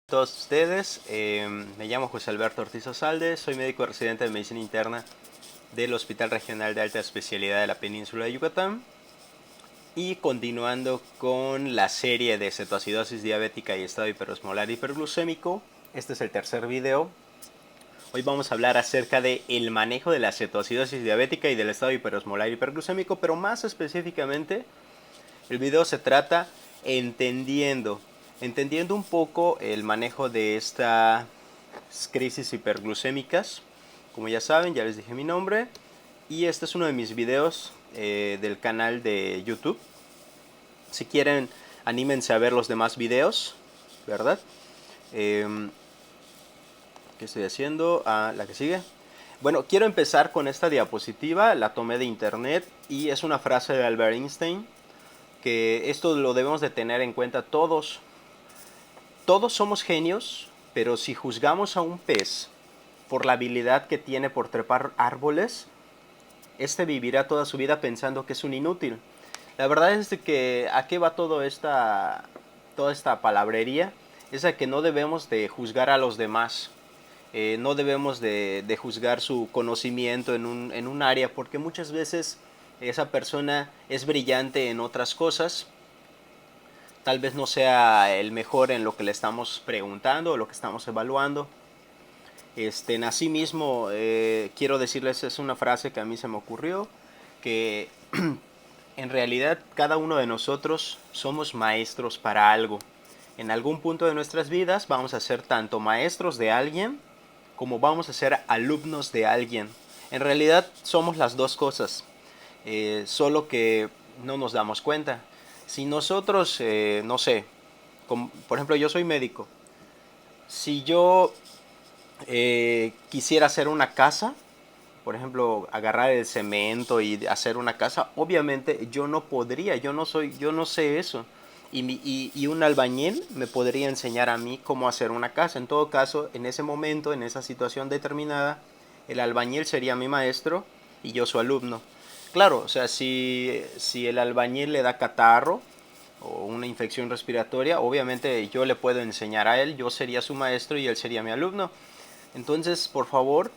A todos ustedes, me llamo José Alberto Ortiz Osalde, soy médico residente de medicina interna del Hospital Regional de Alta Especialidad de la Península de Yucatán. Y continuando con la serie de cetoacidosis diabética y estado hiperosmolar hiperglucémico, este es el tercer video. Hoy vamos a hablar acerca del manejo de la cetoacidosis diabética y del estado hiperosmolar hiperglucémico, pero más específicamente el video se trata entendiendo un poco el manejo de estas crisis hiperglucémicas. Como ya saben, ya les dije mi nombre. Y este es uno de mis videos del canal de YouTube. Si quieren, anímense a ver los demás videos, ¿verdad? ¿Qué estoy haciendo? La que sigue. Bueno, quiero empezar con esta diapositiva. La tomé de internet y es una frase de Albert Einstein, que esto lo debemos de tener en cuenta todos. Todos somos genios, pero si juzgamos a un pez por la habilidad que tiene por trepar árboles, este vivirá toda su vida pensando que es un inútil. La verdad es de que a qué va toda esta palabrería, es a que no debemos de juzgar a los demás. No debemos de juzgar su conocimiento en un área, porque muchas veces esa persona es brillante en otras cosas. Tal vez no sea el mejor en lo que le estamos preguntando o lo que estamos evaluando. Asimismo, quiero decirles, es una frase que a mí se me ocurrió, que en realidad cada uno de nosotros somos maestros para algo. En algún punto de nuestras vidas vamos a ser tanto maestros de alguien como vamos a ser alumnos de alguien. En realidad somos las dos cosas, solo que no nos damos cuenta. Si nosotros, no sé, por ejemplo, yo soy médico. Si yo quisiera hacer una casa, por ejemplo, agarrar el cemento y hacer una casa, obviamente yo no podría, yo no sé eso. Y un albañil me podría enseñar a mí cómo hacer una casa. En todo caso, en ese momento, en esa situación determinada, el albañil sería mi maestro y yo su alumno. Claro, o sea, si el albañil le da catarro o una infección respiratoria, obviamente yo le puedo enseñar a él, yo sería su maestro y él sería mi alumno. Entonces, por favor,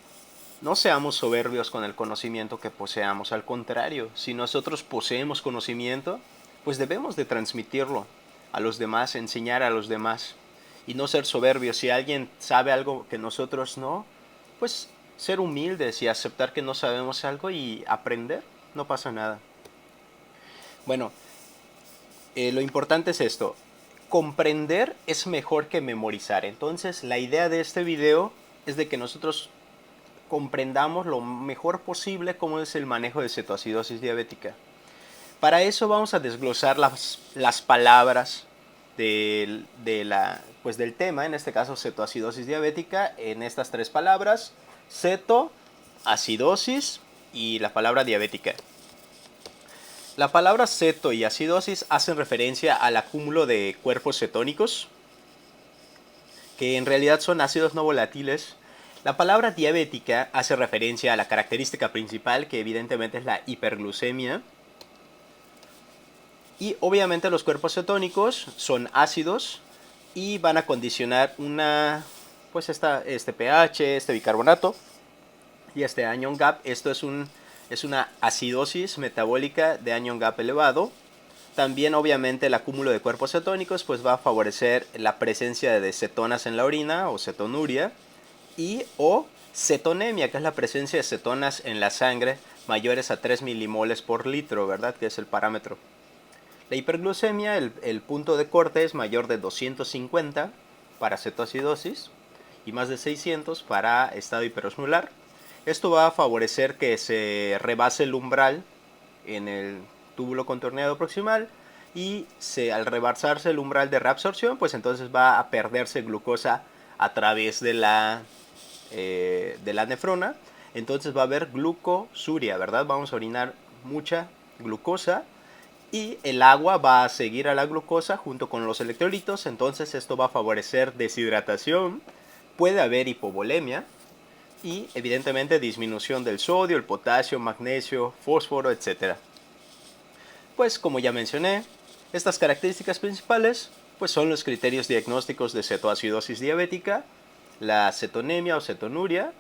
no seamos soberbios con el conocimiento que poseamos. Al contrario, si nosotros poseemos conocimiento, pues debemos de transmitirlo a los demás, enseñar a los demás. Y no ser soberbios. Si alguien sabe algo que nosotros no, pues ser humildes y aceptar que no sabemos algo y aprender. No pasa nada. Bueno, lo importante es esto. Comprender es mejor que memorizar. Entonces, la idea de este video es de que nosotros comprendamos lo mejor posible cómo es el manejo de cetoacidosis diabética. Para eso vamos a desglosar las palabras del tema, en este caso cetoacidosis diabética, en estas tres palabras: ceto, acidosis y la palabra diabética. La palabra ceto y acidosis hacen referencia al acúmulo de cuerpos cetónicos, que en realidad son ácidos no volátiles. La palabra diabética hace referencia a la característica principal, que evidentemente es la hiperglucemia. Y obviamente los cuerpos cetónicos son ácidos y van a condicionar este pH, este bicarbonato y este anion gap. Esto es una acidosis metabólica de anion gap elevado. También obviamente el acúmulo de cuerpos cetónicos pues va a favorecer la presencia de cetonas en la orina o cetonuria, y o cetonemia, que es la presencia de cetonas en la sangre mayores a 3 milimoles por litro, ¿verdad? Que es el parámetro. La hiperglucemia, el punto de corte es mayor de 250 para cetoacidosis y más de 600 para estado hiperosmolar. Esto va a favorecer que se rebase el umbral en el túbulo contorneado proximal, y al rebasarse el umbral de reabsorción, pues entonces va a perderse glucosa a través de la nefrona. Entonces va a haber glucosuria, ¿verdad? Vamos a orinar mucha glucosa y el agua va a seguir a la glucosa junto con los electrolitos. Entonces esto va a favorecer deshidratación, puede haber hipovolemia y evidentemente disminución del sodio, el potasio, magnesio, fósforo, etc. Pues como ya mencioné, estas características principales pues son los criterios diagnósticos de cetoacidosis diabética, la cetonemia o cetonuria,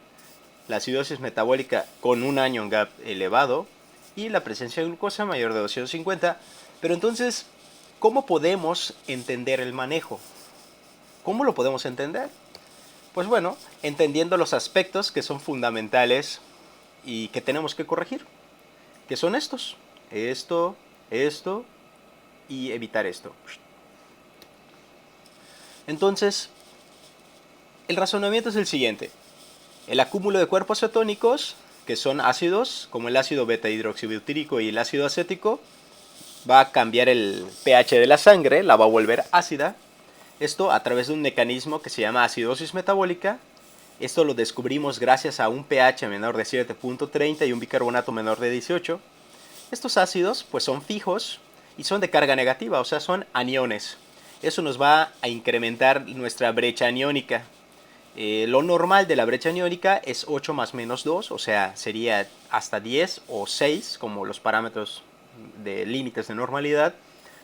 la acidosis metabólica con un anion gap elevado y la presencia de glucosa mayor de 250. Pero entonces, ¿cómo podemos entender el manejo? ¿Cómo lo podemos entender? Pues bueno, entendiendo los aspectos que son fundamentales y que tenemos que corregir, que son estos: esto, esto y evitar esto. Entonces, el razonamiento es el siguiente: el acúmulo de cuerpos cetónicos, que son ácidos, como el ácido beta-hidroxibutírico y el ácido acético, va a cambiar el pH de la sangre, la va a volver ácida. Esto a través de un mecanismo que se llama acidosis metabólica. Esto lo descubrimos gracias a un pH menor de 7.30 y un bicarbonato menor de 18. Estos ácidos pues son fijos y son de carga negativa, o sea, son aniones. Eso nos va a incrementar nuestra brecha aniónica. Lo normal de la brecha aniónica es 8 más menos 2, o sea, sería hasta 10 o 6 como los parámetros de límites de normalidad,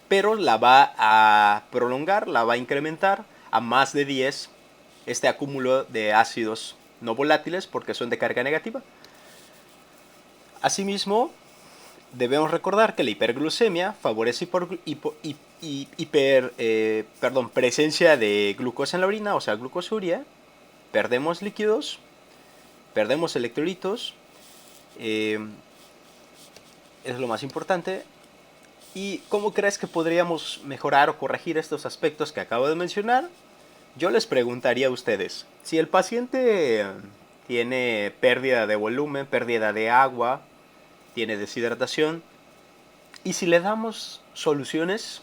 pero la va a prolongar, la va a incrementar a más de 10 este acúmulo de ácidos no volátiles porque son de carga negativa. Asimismo, debemos recordar que la hiperglucemia favorece presencia de glucosa en la orina, o sea, glucosuria. Perdemos líquidos, perdemos electrolitos, es lo más importante. ¿Y cómo crees que podríamos mejorar o corregir estos aspectos que acabo de mencionar? Yo les preguntaría a ustedes: si el paciente tiene pérdida de volumen, pérdida de agua, tiene deshidratación, y si le damos soluciones.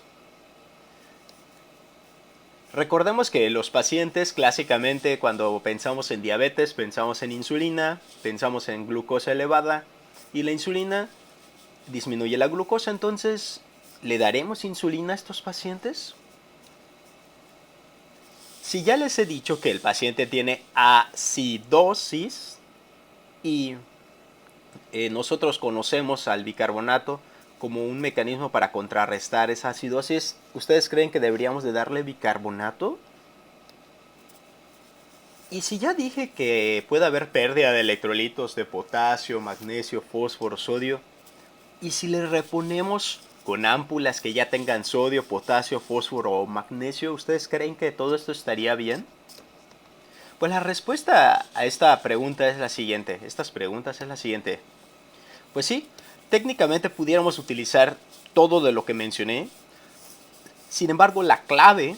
Recordemos que los pacientes clásicamente, cuando pensamos en diabetes, pensamos en insulina, pensamos en glucosa elevada, y la insulina disminuye la glucosa. Entonces, ¿le daremos insulina a estos pacientes? Si ya les he dicho que el paciente tiene acidosis y nosotros conocemos al bicarbonato como un mecanismo para contrarrestar esa acidosis, ¿ustedes creen que deberíamos de darle bicarbonato? Y si ya dije que puede haber pérdida de electrolitos de potasio, magnesio, fósforo, sodio, ¿y si le reponemos con ámpulas que ya tengan sodio, potasio, fósforo o magnesio, ustedes creen que todo esto estaría bien? Pues la respuesta a esta pregunta es la siguiente. Pues sí, técnicamente pudiéramos utilizar todo de lo que mencioné. Sin embargo, la clave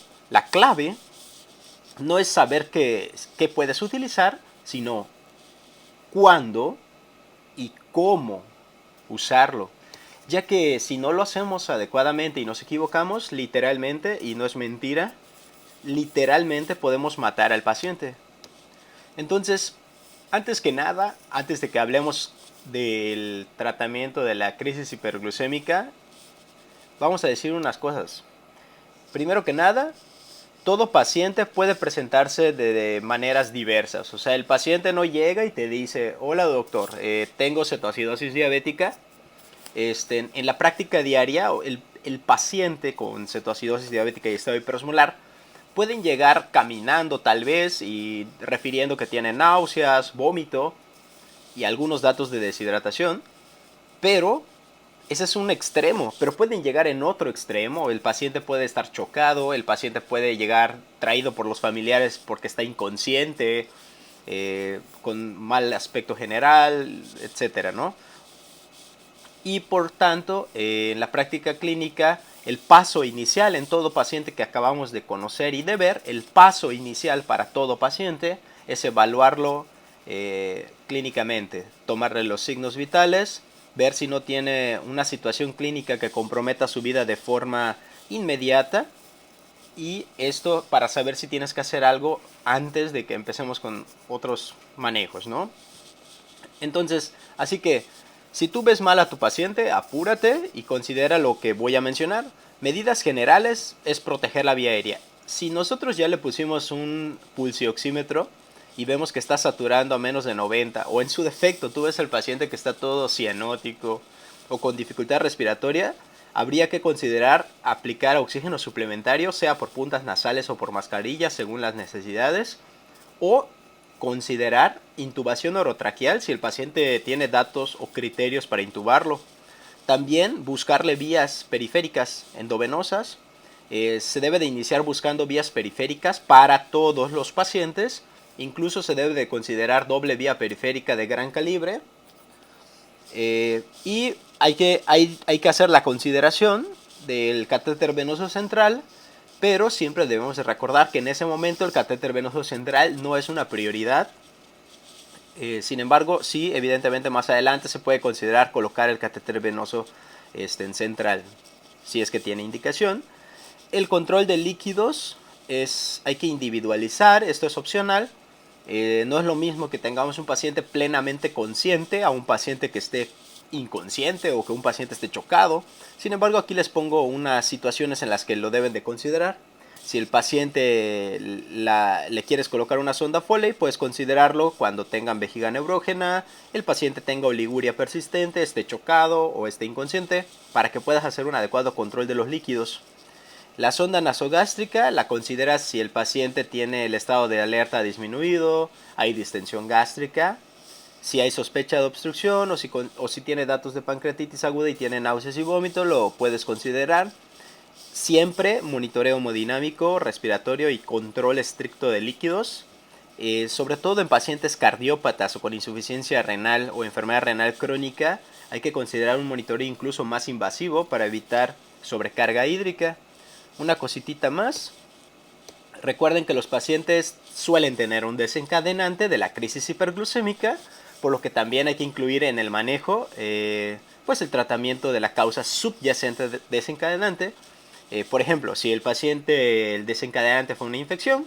no es saber qué puedes utilizar, sino cuándo y cómo usarlo. Ya que si no lo hacemos adecuadamente y nos equivocamos, literalmente, y no es mentira, literalmente podemos matar al paciente. Entonces, antes que nada, antes de que hablemos del tratamiento de la crisis hiperglucémica, vamos a decir unas cosas. Primero que nada, todo paciente puede presentarse de maneras diversas. O sea, el paciente no llega y te dice: hola doctor, tengo cetoacidosis diabética. En la práctica diaria, el paciente con cetoacidosis diabética y estado hiperosmolar pueden llegar caminando tal vez y refiriendo que tienen náuseas, vómito y algunos datos de deshidratación, pero ese es un extremo. Pero pueden llegar en otro extremo: el paciente puede estar chocado, el paciente puede llegar traído por los familiares porque está inconsciente, con mal aspecto general, etcétera, ¿no? Y por tanto, en la práctica clínica, el paso inicial en todo paciente que acabamos de conocer y de ver, el paso inicial para todo paciente es evaluarlo clínicamente, tomarle los signos vitales, ver si no tiene una situación clínica que comprometa su vida de forma inmediata, y esto para saber si tienes que hacer algo antes de que empecemos con otros manejos, ¿no? Entonces, así que si tú ves mal a tu paciente, apúrate y considera lo que voy a mencionar. Medidas generales es proteger la vía aérea. Si nosotros ya le pusimos un pulsioxímetro y vemos que está saturando a menos de 90, o en su defecto tú ves al paciente que está todo cianótico o con dificultad respiratoria, habría que considerar aplicar oxígeno suplementario, sea por puntas nasales o por mascarillas, según las necesidades, o considerar intubación orotraqueal si el paciente tiene datos o criterios para intubarlo. También buscarle vías periféricas endovenosas. Se debe de iniciar buscando vías periféricas para todos los pacientes. Incluso se debe de considerar doble vía periférica de gran calibre. Y hay que hacer la consideración del catéter venoso central, pero siempre debemos de recordar que en ese momento el catéter venoso central no es una prioridad. Sin embargo, sí, evidentemente más adelante se puede considerar colocar el catéter venoso en central, si es que tiene indicación. El control de líquidos hay que individualizar, esto es opcional. No es lo mismo que tengamos un paciente plenamente consciente a un paciente que esté inconsciente o que un paciente esté chocado. Sin embargo, aquí les pongo unas situaciones en las que lo deben de considerar. Si el paciente le quieres colocar una sonda Foley, puedes considerarlo cuando tengan vejiga neurógena, el paciente tenga oliguria persistente, esté chocado o esté inconsciente, para que puedas hacer un adecuado control de los líquidos. La sonda nasogástrica la consideras si el paciente tiene el estado de alerta disminuido, hay distensión gástrica, si hay sospecha de obstrucción o si tiene datos de pancreatitis aguda y tiene náuseas y vómito, lo puedes considerar. Siempre monitoreo hemodinámico, respiratorio y control estricto de líquidos, sobre todo en pacientes cardiópatas o con insuficiencia renal o enfermedad renal crónica. Hay que considerar un monitoreo incluso más invasivo para evitar sobrecarga hídrica. Una cositita más, recuerden que los pacientes suelen tener un desencadenante de la crisis hiperglucémica, por lo que también hay que incluir en el manejo pues el tratamiento de la causa subyacente desencadenante. Por ejemplo, si el paciente, el desencadenante fue una infección,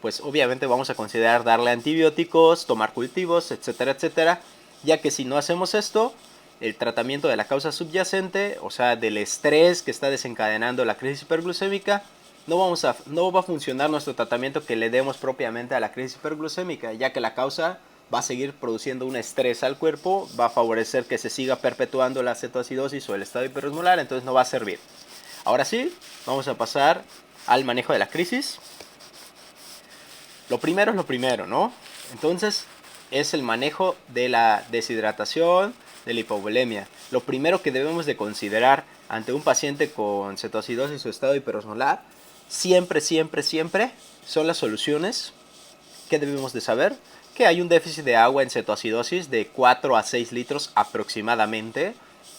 pues obviamente vamos a considerar darle antibióticos, tomar cultivos, etcétera, etcétera, ya que si no hacemos esto, el tratamiento de la causa subyacente, o sea, del estrés que está desencadenando la crisis hiperglucémica, no va a funcionar nuestro tratamiento que le demos propiamente a la crisis hiperglucémica, ya que la causa va a seguir produciendo un estrés al cuerpo, va a favorecer que se siga perpetuando la cetoacidosis o el estado hiperosmolar, entonces no va a servir. Ahora sí, vamos a pasar al manejo de la crisis. Lo primero es lo primero, ¿no? Entonces, es el manejo de la deshidratación, de la hipovolemia. Lo primero que debemos de considerar ante un paciente con cetoacidosis o estado hiperosmolar, siempre, siempre, siempre, son las soluciones. ¿Qué debemos de saber? Que hay un déficit de agua en cetoacidosis de 4 a 6 litros aproximadamente,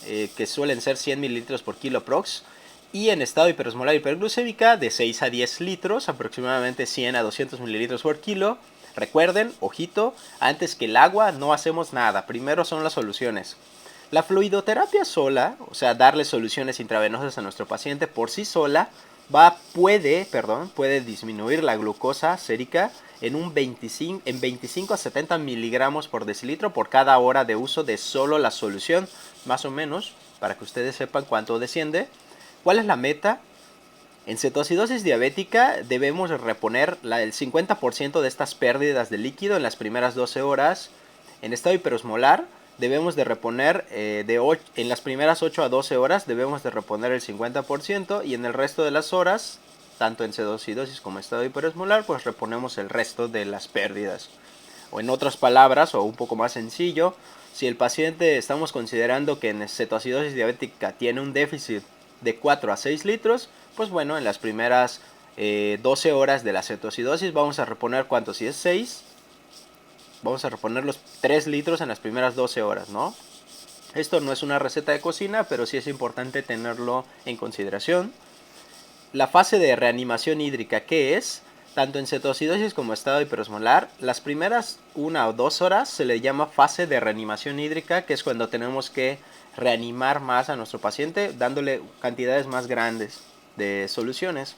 que suelen ser 100 mililitros por kilo prox. Y en estado hiperosmolar hiperglucémica de 6 a 10 litros, aproximadamente 100 a 200 mililitros por kilo. Recuerden, ojito, antes que el agua no hacemos nada, primero son las soluciones. La fluidoterapia sola, o sea, darle soluciones intravenosas a nuestro paciente por sí sola, puede disminuir la glucosa sérica en 25 a 70 miligramos por decilitro por cada hora de uso de solo la solución, más o menos, para que ustedes sepan cuánto desciende. ¿Cuál es la meta? En cetoacidosis diabética debemos reponer el 50% de estas pérdidas de líquido en las primeras 12 horas. En estado hiperosmolar debemos de reponer en las primeras 8 a 12 horas debemos de reponer el 50% y en el resto de las horas, tanto en cetoacidosis como estado hiperosmolar, pues reponemos el resto de las pérdidas. O en otras palabras, o un poco más sencillo, si el paciente estamos considerando que en cetoacidosis diabética tiene un déficit de 4 a 6 litros, pues bueno, en las primeras 12 horas de la cetoacidosis vamos a reponer, ¿cuánto? Si es 6, vamos a reponer los 3 litros en las primeras 12 horas, ¿no? Esto no es una receta de cocina, pero sí es importante tenerlo en consideración. La fase de reanimación hídrica, ¿qué es? Tanto en cetoacidosis como estado hiperosmolar, las primeras 1 o 2 horas se le llama fase de reanimación hídrica, que es cuando tenemos que reanimar más a nuestro paciente, dándole cantidades más grandes de soluciones.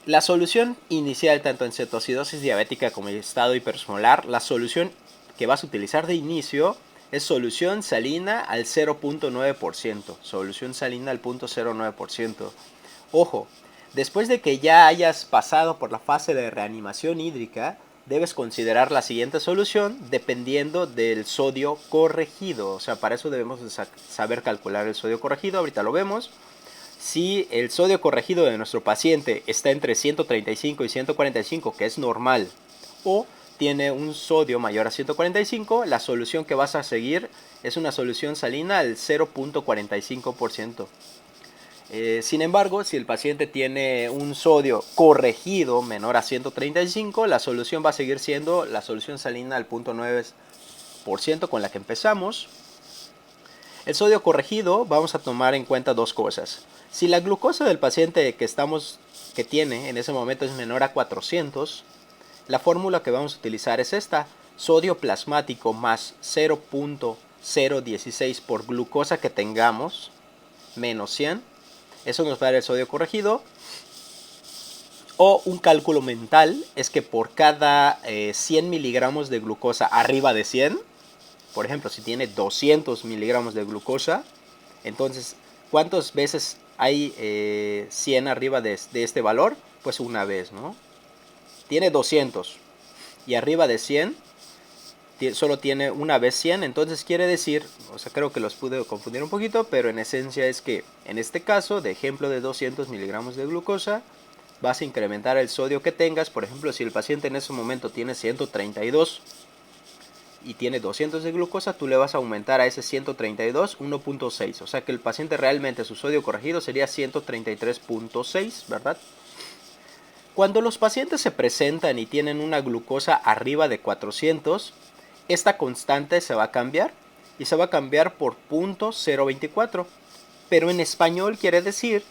La solución inicial, tanto en cetoacidosis diabética como en estado hiperosmolar, la solución que vas a utilizar de inicio es solución salina al 0.9%. Solución salina al 0.09%. Ojo, después de que ya hayas pasado por la fase de reanimación hídrica, debes considerar la siguiente solución dependiendo del sodio corregido. O sea, para eso debemos saber calcular el sodio corregido. Ahorita lo vemos. Si el sodio corregido de nuestro paciente está entre 135 y 145, que es normal, o tiene un sodio mayor a 145, la solución que vas a seguir es una solución salina al 0.45%. Sin embargo, si el paciente tiene un sodio corregido menor a 135, la solución va a seguir siendo la solución salina al 0.9% con la que empezamos. El sodio corregido, vamos a tomar en cuenta dos cosas. Si la glucosa del paciente que tiene en ese momento es menor a 400, la fórmula que vamos a utilizar es esta: sodio plasmático más 0.016 por glucosa que tengamos menos 100. Eso nos va a dar el sodio corregido. O un cálculo mental es que por cada 100 miligramos de glucosa arriba de 100, por ejemplo, si tiene 200 miligramos de glucosa, entonces, ¿cuántas veces hay 100 arriba de este valor? Pues una vez, ¿no? Tiene 200 y arriba de 100 solo tiene una vez 100, entonces quiere decir, o sea, creo que los pude confundir un poquito, pero en esencia es que en este caso, de ejemplo de 200 miligramos de glucosa, vas a incrementar el sodio que tengas. Por ejemplo, si el paciente en ese momento tiene 132 y tiene 200 de glucosa, tú le vas a aumentar a ese 132 1.6, o sea que el paciente realmente su sodio corregido sería 133.6, ¿verdad? Cuando los pacientes se presentan y tienen una glucosa arriba de 400, esta constante se va a cambiar y se va a cambiar por 0.024, pero en español quiere decir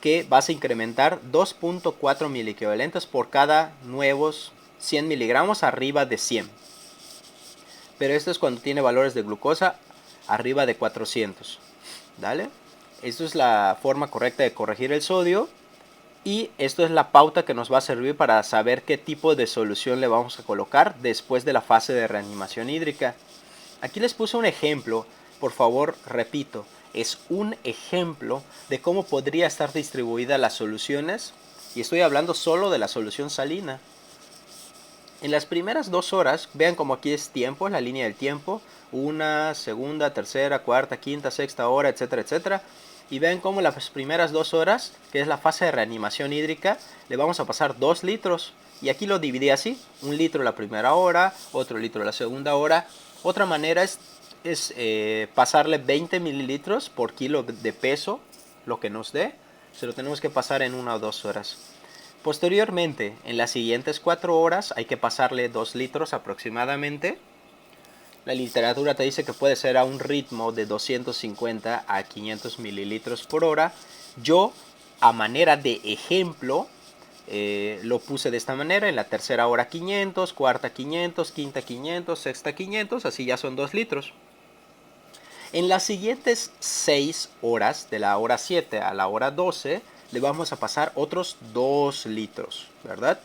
que vas a incrementar 2.4 miliequivalentes por cada nuevos 100 miligramos arriba de 100. Pero esto es cuando tiene valores de glucosa arriba de 400. ¿Dale? Esto es la forma correcta de corregir el sodio. Y esto es la pauta que nos va a servir para saber qué tipo de solución le vamos a colocar después de la fase de reanimación hídrica. Aquí les puse un ejemplo, por favor repito, es un ejemplo de cómo podría estar distribuida las soluciones, y estoy hablando solo de la solución salina. En las primeras 2 horas, vean como aquí es tiempo, la línea del tiempo, una, segunda, tercera, cuarta, quinta, sexta hora, etcétera, etcétera. Y vean cómo las primeras 2 horas, que es la fase de reanimación hídrica, le vamos a pasar 2 litros. Y aquí lo dividí así: 1 litro la primera hora, otro litro la segunda hora. Otra manera es pasarle 20 mililitros por kilo de peso, lo que nos dé. Se lo tenemos que pasar en 1 o 2 horas. Posteriormente, en las siguientes 4 horas, hay que pasarle 2 litros aproximadamente. La literatura te dice que puede ser a un ritmo de 250 a 500 mililitros por hora. Yo, a manera de ejemplo, lo puse de esta manera: en la tercera hora 500, cuarta 500, quinta 500, sexta 500, así ya son 2 litros. En las siguientes 6 horas, de la hora 7 a la hora 12, le vamos a pasar otros 2 litros, ¿verdad?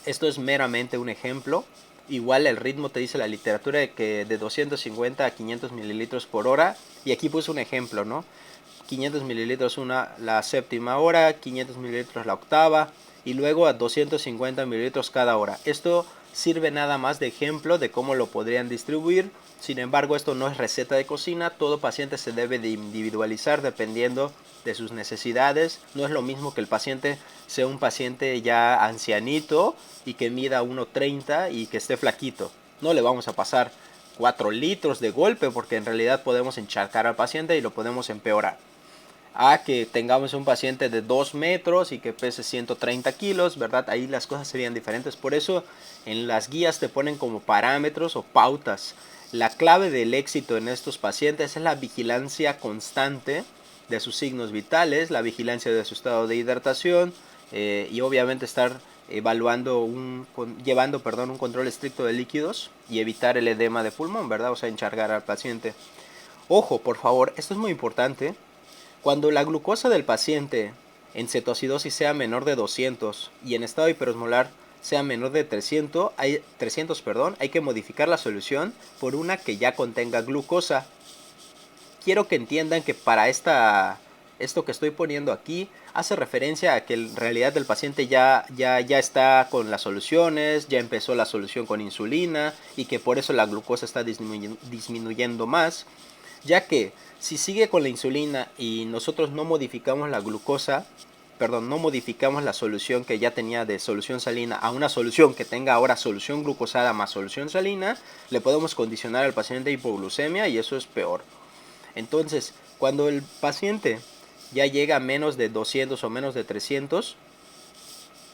Esto es meramente un ejemplo. Igual el ritmo te dice la literatura de que de 250 a 500 mililitros por hora. Y aquí puse un ejemplo, ¿no? 500 mililitros la séptima hora, 500 mililitros la octava, y luego a 250 mililitros cada hora. Esto sirve nada más de ejemplo de cómo lo podrían distribuir. Sin embargo, esto no es receta de cocina. Todo paciente se debe de individualizar dependiendo de sus necesidades. No es lo mismo que el paciente sea un paciente ya ancianito y que mida 1.30 y que esté flaquito. No le vamos a pasar 4 litros de golpe, porque en realidad podemos encharcar al paciente y lo podemos empeorar. A que tengamos un paciente de 2 metros y que pese 130 kilos, ¿verdad? Ahí las cosas serían diferentes. Por eso en las guías te ponen como parámetros o pautas. La clave del éxito en estos pacientes es la vigilancia constante de sus signos vitales, la vigilancia de su estado de hidratación, y obviamente estar evaluando llevando un control estricto de líquidos y evitar el edema de pulmón, ¿verdad? O sea, encharcar al paciente. Ojo, por favor, esto es muy importante. Cuando la glucosa del paciente en cetoacidosis sea menor de 200 y en estado hiperosmolar sea menor de 300, hay que modificar la solución por una que ya contenga glucosa. Quiero que entiendan que para esta esto que estoy poniendo aquí hace referencia a que en realidad el paciente ya está con las soluciones, ya empezó la solución con insulina y que por eso la glucosa está disminuyendo más, ya que si sigue con la insulina y nosotros no modificamos la glucosa, perdón, no modificamos la solución que ya tenía de solución salina a una solución que tenga ahora solución glucosada más solución salina, le podemos condicionar al paciente a hipoglucemia y eso es peor. Entonces, cuando el paciente ya llega a menos de 200 o menos de 300,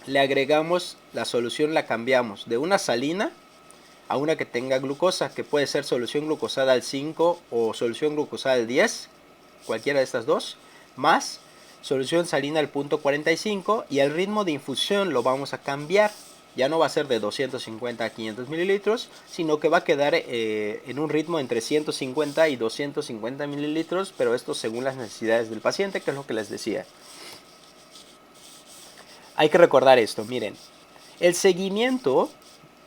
le agregamos la solución, la cambiamos de una salina a una que tenga glucosa, que puede ser solución glucosada al 5 o solución glucosada al 10, cualquiera de estas dos, más solución salina al punto 45, y el ritmo de infusión lo vamos a cambiar. Ya no va a ser de 250 a 500 mililitros, sino que va a quedar en un ritmo entre 150 y 250 mililitros, pero esto según las necesidades del paciente, que es lo que les decía. Hay que recordar esto, miren, el seguimiento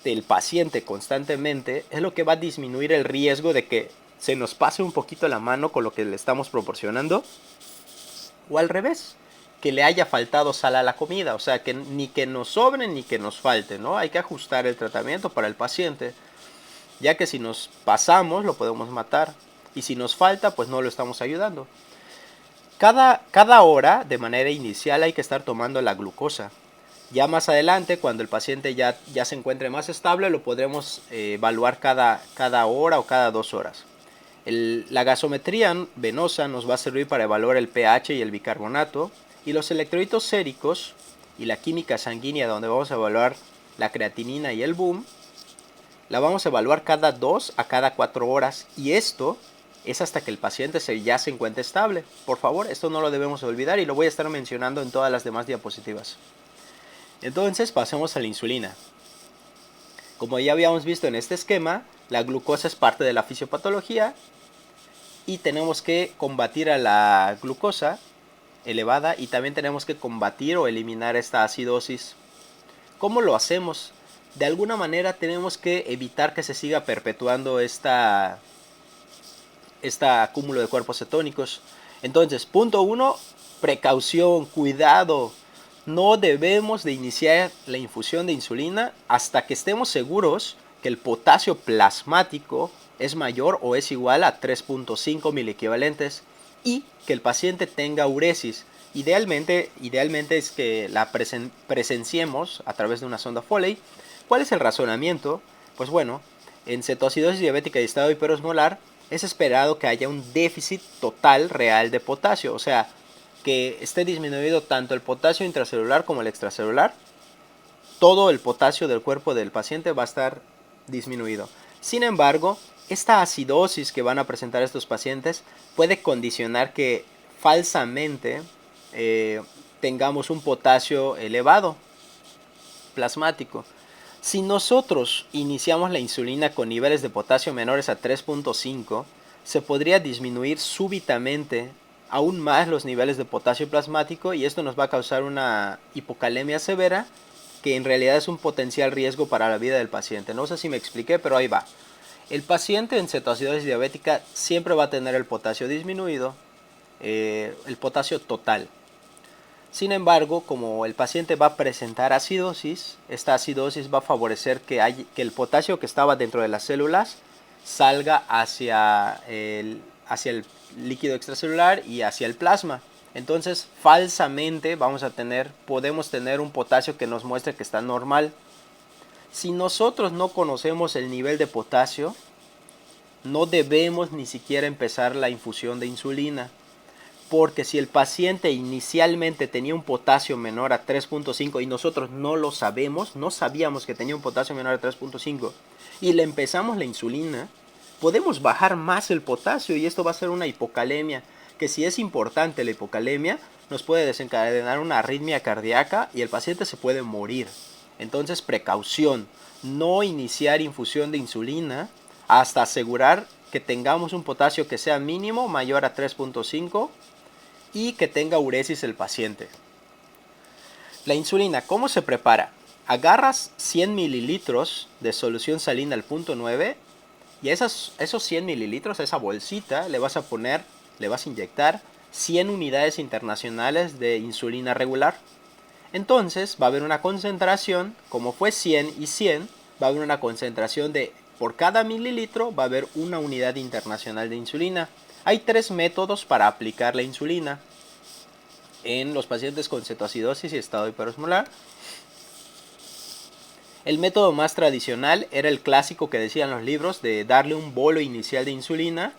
del paciente constantemente es lo que va a disminuir el riesgo de que se nos pase un poquito la mano con lo que le estamos proporcionando, o al revés, que le haya faltado sal a la comida, o sea, que ni que nos sobre ni que nos falte, ¿no? Hay que ajustar el tratamiento para el paciente, ya que si nos pasamos lo podemos matar, y si nos falta, pues no lo estamos ayudando. Cada hora, de manera inicial, hay que estar tomando la glucosa. Ya más adelante, cuando el paciente ya se encuentre más estable, lo podremos evaluar cada hora o cada 2 horas. La gasometría venosa nos va a servir para evaluar el pH y el bicarbonato, y los electrolitos séricos y la química sanguínea, donde vamos a evaluar la creatinina y el BUM, la vamos a evaluar cada 2 a cada 4 horas, y esto es hasta que el paciente ya se encuentre estable. Por favor, esto no lo debemos olvidar y lo voy a estar mencionando en todas las demás diapositivas. Entonces pasemos a la insulina. Como ya habíamos visto en este esquema, la glucosa es parte de la fisiopatología y tenemos que combatir a la glucosa elevada, y también tenemos que combatir o eliminar esta acidosis. ¿Cómo lo hacemos? De alguna manera tenemos que evitar que se siga perpetuando este acúmulo de cuerpos cetónicos. Entonces, punto 1, precaución, cuidado. No debemos de iniciar la infusión de insulina hasta que estemos seguros que el potasio plasmático es mayor o es igual a 3.5 miliequivalentes y que el paciente tenga uresis. Idealmente es que la presenciemos a través de una sonda Foley. ¿Cuál es el razonamiento? Pues bueno, en cetoacidosis diabética y estado hiperosmolar es esperado que haya un déficit total real de potasio, o sea, que esté disminuido tanto el potasio intracelular como el extracelular. Todo el potasio del cuerpo del paciente va a estar disminuido. Sin embargo, esta acidosis que van a presentar estos pacientes puede condicionar que falsamente tengamos un potasio elevado, plasmático. Si nosotros iniciamos la insulina con niveles de potasio menores a 3.5, se podría disminuir súbitamente aún más los niveles de potasio plasmático, y esto nos va a causar una hipocalemia severa, que en realidad es un potencial riesgo para la vida del paciente. No sé si me expliqué, pero ahí va. El paciente en cetoacidosis diabética siempre va a tener el potasio disminuido, el potasio total. Sin embargo, como el paciente va a presentar acidosis, esta acidosis va a favorecer que el potasio que estaba dentro de las células salga hacia el líquido extracelular y hacia el plasma. Entonces, falsamente podemos tener un potasio que nos muestre que está normal. Si nosotros no conocemos el nivel de potasio, no debemos ni siquiera empezar la infusión de insulina. Porque si el paciente inicialmente tenía un potasio menor a 3.5 y nosotros no lo sabemos, no sabíamos que tenía un potasio menor a 3.5 y le empezamos la insulina, podemos bajar más el potasio y esto va a ser una hipocalemia, que si es importante la hipocalemia, nos puede desencadenar una arritmia cardíaca y el paciente se puede morir. Entonces, precaución, no iniciar infusión de insulina hasta asegurar que tengamos un potasio que sea mínimo mayor a 3.5 y que tenga uresis el paciente. La insulina, ¿cómo se prepara? Agarras 100 mililitros de solución salina al punto 9 y esos 100 mililitros, esa bolsita, le vas a inyectar 100 unidades internacionales de insulina regular. Entonces va a haber una concentración, como fue 100 y 100, va a haber una concentración de, por cada mililitro va a haber una unidad internacional de insulina. Hay 3 métodos para aplicar la insulina en los pacientes con cetoacidosis y estado hiperosmolar. El método más tradicional era el clásico que decían los libros, de darle un bolo inicial de insulina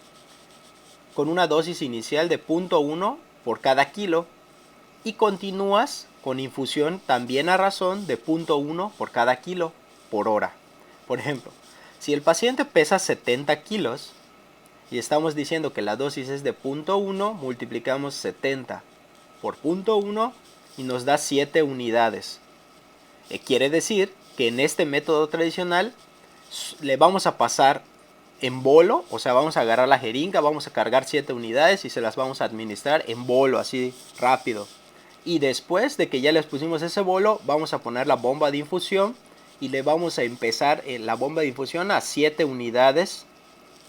con una dosis inicial de 0.1 por cada kilo y continúas con infusión también a razón de 0.1 por cada kilo por hora. Por ejemplo, si el paciente pesa 70 kilos y estamos diciendo que la dosis es de 0.1, multiplicamos 70 por 0.1 y nos da 7 unidades. Quiere decir que en este método tradicional le vamos a pasar en bolo, o sea, vamos a agarrar la jeringa, vamos a cargar 7 unidades y se las vamos a administrar en bolo, así rápido. Y después de que ya les pusimos ese bolo, vamos a poner la bomba de infusión y le vamos a empezar la bomba de infusión a 7 unidades,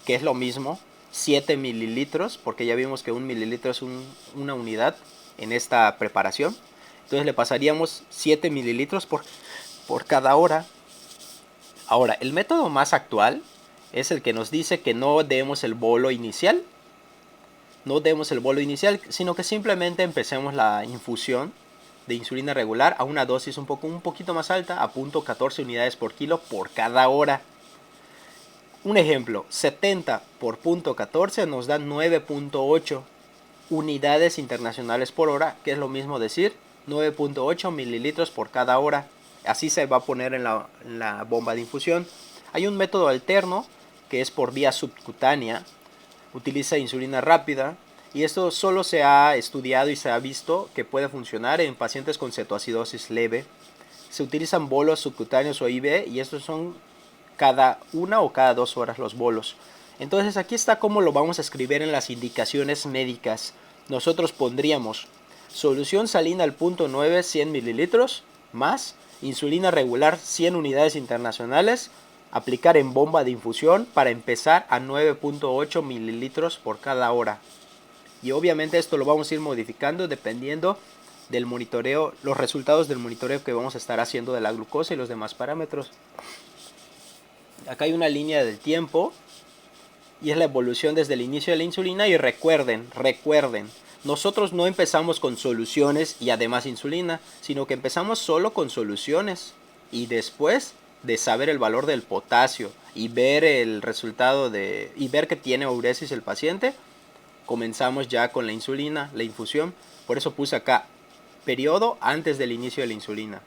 que es lo mismo, 7 mililitros, porque ya vimos que 1 mililitro es una unidad en esta preparación. Entonces le pasaríamos 7 mililitros por cada hora. Ahora, el método más actual es el que nos dice que no demos el bolo inicial. No demos el bolo inicial, sino que simplemente empecemos la infusión de insulina regular a una dosis un poquito más alta, a 0.14 unidades por kilo por cada hora. Un ejemplo, 70 por 0.14 nos da 9.8 unidades internacionales por hora, que es lo mismo decir 9.8 mililitros por cada hora. Así se va a poner en la bomba de infusión. Hay un método alterno que es por vía subcutánea. Utiliza insulina rápida y esto solo se ha estudiado y se ha visto que puede funcionar en pacientes con cetoacidosis leve. Se utilizan bolos subcutáneos o IV y estos son cada 1 o cada 2 horas los bolos. Entonces aquí está cómo lo vamos a escribir en las indicaciones médicas. Nosotros pondríamos solución salina al 0.9 100 mililitros más insulina regular 100 unidades internacionales, aplicar en bomba de infusión para empezar a 9.8 mililitros por cada hora. Y obviamente esto lo vamos a ir modificando dependiendo del monitoreo, los resultados del monitoreo que vamos a estar haciendo de la glucosa y los demás parámetros. Acá hay una línea del tiempo y es la evolución desde el inicio de la insulina. Y recuerden, nosotros no empezamos con soluciones y además insulina, sino que empezamos solo con soluciones y después de saber el valor del potasio y ver el resultado y ver que tiene uresis el paciente, comenzamos ya con la insulina, la infusión. Por eso puse acá periodo antes del inicio de la insulina.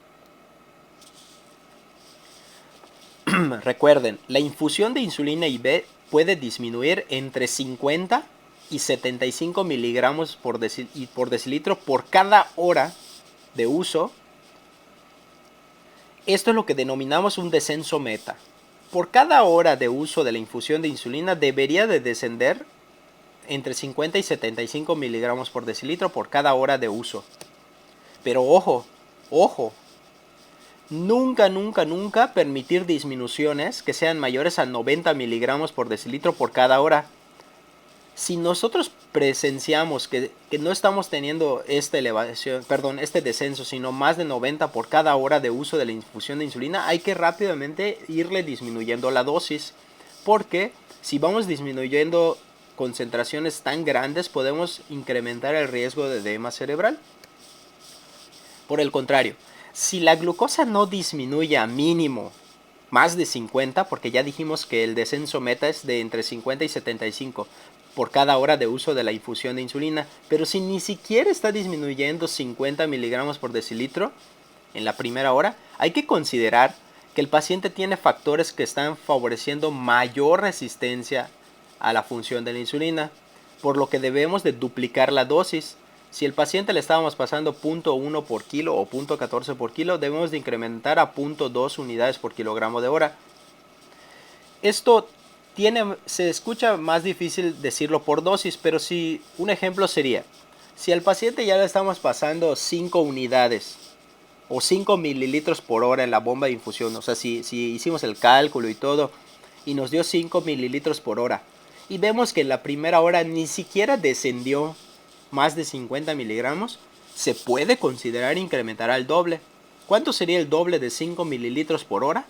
Recuerden, la infusión de insulina IV puede disminuir entre 50 y 75 miligramos por decilitro por cada hora de uso. Esto es lo que denominamos un descenso meta. Por cada hora de uso de la infusión de insulina debería de descender entre 50 y 75 miligramos por decilitro por cada hora de uso. Pero ojo, nunca permitir disminuciones que sean mayores a 90 miligramos por decilitro por cada hora. Si nosotros presenciamos que no estamos teniendo este descenso, sino más de 90 por cada hora de uso de la infusión de insulina, hay que rápidamente irle disminuyendo la dosis, porque si vamos disminuyendo concentraciones tan grandes, podemos incrementar el riesgo de edema cerebral. Por el contrario, si la glucosa no disminuye a mínimo más de 50, porque ya dijimos que el descenso meta es de entre 50 y 75 por cada hora de uso de la infusión de insulina, pero si ni siquiera está disminuyendo 50 miligramos por decilitro en la primera hora, hay que considerar que el paciente tiene factores que están favoreciendo mayor resistencia a la función de la insulina, por lo que debemos de duplicar la dosis. Si el paciente le estábamos pasando 0.1 por kilo o 0.14 por kilo, debemos de incrementar a 0.2 unidades por kilogramo de hora. Esto se escucha más difícil decirlo por dosis, pero si un ejemplo sería, si al paciente ya le estamos pasando 5 unidades o 5 mililitros por hora en la bomba de infusión, o sea, si hicimos el cálculo y todo y nos dio 5 mililitros por hora y vemos que en la primera hora ni siquiera descendió más de 50 miligramos, se puede considerar incrementar al doble. ¿Cuánto sería el doble de 5 mililitros por hora?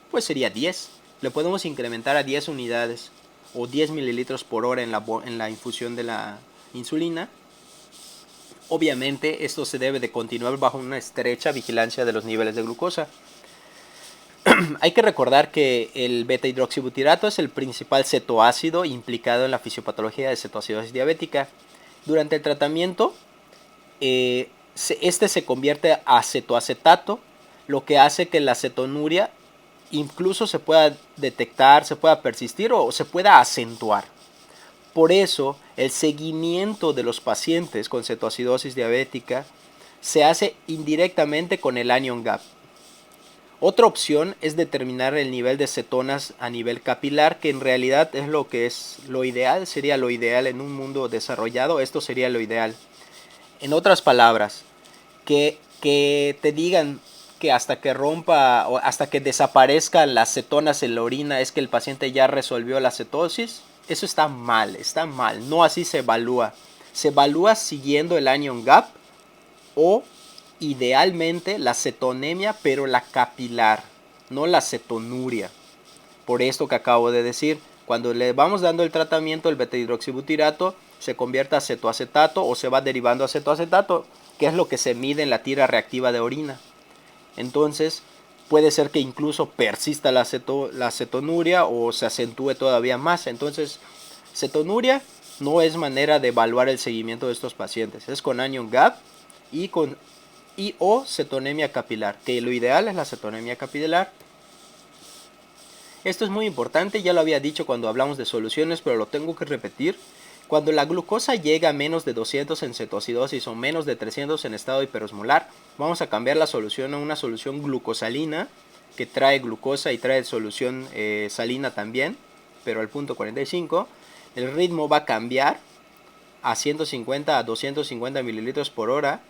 Pues sería 10. Le podemos incrementar a 10 unidades o 10 mililitros por hora en la infusión de la insulina. Obviamente esto se debe de continuar bajo una estrecha vigilancia de los niveles de glucosa. Hay que recordar que el beta-hidroxibutirato es el principal cetoácido implicado en la fisiopatología de cetoacidosis diabética. Durante el tratamiento, este se convierte a cetoacetato, lo que hace que la cetonuria incluso se pueda detectar, se pueda persistir o se pueda acentuar. Por eso, el seguimiento de los pacientes con cetoacidosis diabética se hace indirectamente con el anion gap. Otra opción es determinar el nivel de cetonas a nivel capilar, que en realidad es lo ideal, sería lo ideal en un mundo desarrollado, esto sería lo ideal. En otras palabras, que te digan que hasta que rompa o hasta que desaparezcan las cetonas en la orina es que el paciente ya resolvió la cetosis, eso está mal, no así se evalúa. Se evalúa siguiendo el anion gap o idealmente la cetonemia, pero la capilar, no la cetonuria. Por esto que acabo de decir, cuando le vamos dando el tratamiento, el beta-hidroxibutirato se convierte a cetoacetato o se va derivando a cetoacetato, que es lo que se mide en la tira reactiva de orina. Entonces, puede ser que incluso persista la cetonuria o se acentúe todavía más. Entonces, cetonuria no es manera de evaluar el seguimiento de estos pacientes. Es con anion gap y o cetonemia capilar, que lo ideal es la cetonemia capilar. Esto es muy importante, ya lo había dicho cuando hablamos de soluciones, pero lo tengo que repetir. Cuando la glucosa llega a menos de 200 en cetoacidosis o menos de 300 en estado hiperosmolar, vamos a cambiar la solución a una solución glucosalina, que trae glucosa y trae solución salina también, pero al punto 45. El ritmo va a cambiar a 150 a 250 mililitros por hora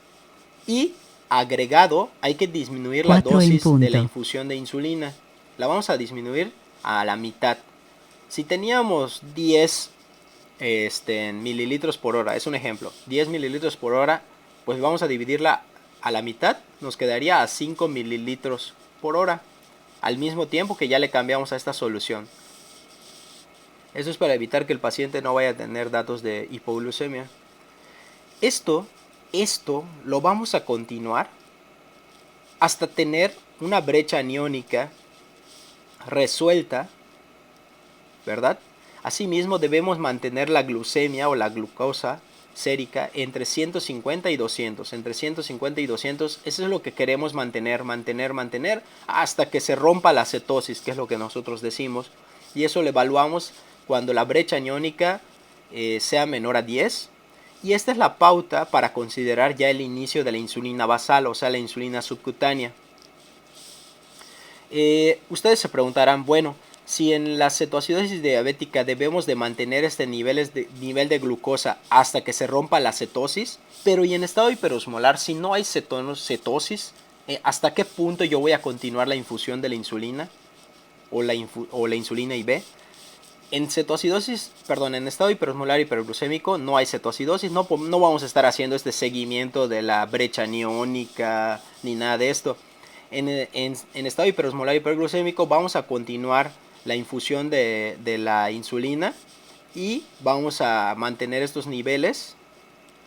y agregado hay que disminuir la dosis de la infusión de insulina. La vamos a disminuir a la mitad. Si teníamos 10 mililitros por hora, es un ejemplo, 10 mililitros por hora, pues vamos a dividirla a la mitad, nos quedaría a 5 mililitros por hora, al mismo tiempo que ya le cambiamos a esta solución. Eso es para evitar que el paciente no vaya a tener datos de hipoglucemia. Esto lo vamos a continuar hasta tener una brecha aniónica resuelta, ¿verdad? Asimismo debemos mantener la glucemia o la glucosa sérica entre 150 y 200. Entre 150 y 200, eso es lo que queremos mantener hasta que se rompa la cetosis, que es lo que nosotros decimos. Y eso lo evaluamos cuando la brecha aniónica sea menor a 10. Y esta es la pauta para considerar ya el inicio de la insulina basal, o sea, la insulina subcutánea. Ustedes se preguntarán, bueno, si en la cetoacidosis diabética debemos de mantener este nivel de glucosa hasta que se rompa la cetosis, pero y en estado hiperosmolar, si no hay cetosis, ¿hasta qué punto yo voy a continuar la infusión de la insulina o la insulina IB? En estado hiperosmolar hiperglucémico no hay cetoacidosis, no vamos a estar haciendo este seguimiento de la brecha aniónica ni nada de esto. En estado hiperosmolar hiperglucémico vamos a continuar la infusión de la insulina y vamos a mantener estos niveles